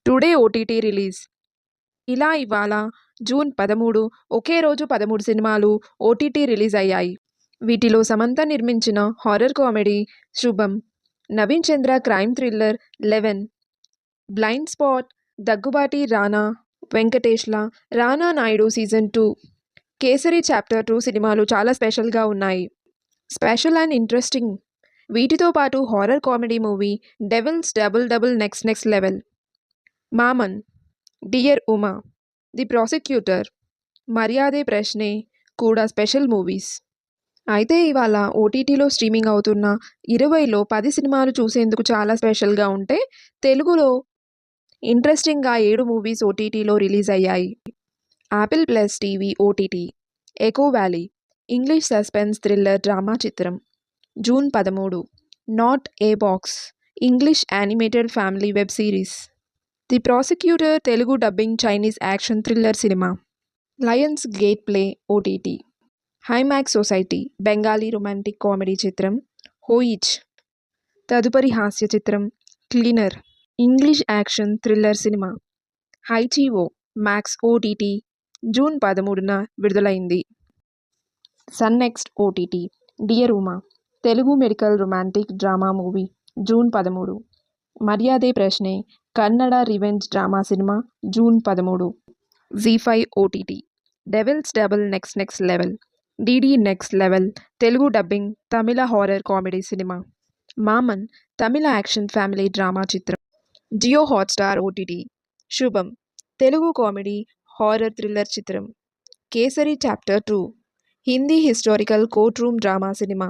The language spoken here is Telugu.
Today OTT release. ఇలా ఇవాళ జూన్ 13 ఒకే రోజు 13 సినిమాలు ఓటీటీ రిలీజ్ అయ్యాయి. వీటిలో సమంత నిర్మించిన horror comedy 'Shubham', Naveen Chandra crime thriller 'eleven', blind spot, Daggubati Rana వెంకటేష్ల 'రానా నాయుడు సీజన్ 2', కేసరి చాప్టర్ 2 సినిమాలు చాలా స్పెషల్గా ఉన్నాయి. Special and interesting. వీటితో పాటు horror comedy movie 'devil's double next level', 'Maaman', 'dear Uma', 'the prosecutor', 'Maryade Prashne' కూడా స్పెషల్ మూవీస్. అయితే ఇవాళ ఓటీటీలో స్ట్రీమింగ్ అవుతున్న 20లో 10 సినిమాలు చూసేందుకు చాలా స్పెషల్గా ఉంటే, తెలుగులో ఇంట్రెస్టింగ్గా 7 మూవీస్ ఓటీటీలో రిలీజ్ అయ్యాయి. Apple plus TV OTT 'echo valley' English suspense thriller drama చిత్రం. June 13 not a box English animated family web series. 'The prosecutor' Telugu dubbing Chinese action thriller cinema. Lionsgate play OTT. Himax society Bengali romantic comedy చిత్రం 'హోయిచ్'. తదుపరి హాస్య చిత్రం 'cleaner' English action thriller cinema. HBO Max OTT June 13న విడుదలైంది. Sun NXT OTT 'dear Uma' Telugu medical romantic drama movie. June 13. మర్యాదే Prashne Kannada revenge drama cinema. June 13. Zee5 OTT 'devil's double next level' DD next level Telugu dubbing Tamil horror comedy cinema. 'Maaman' Tamil action family drama చిత్రం. జియో హాట్స్టార్ ఓటీటీ 'శుభం' తెలుగు కామెడీ హారర్ థ్రిల్లర్ చిత్రం. Kesari chapter 2 Hindi historical court room drama cinema.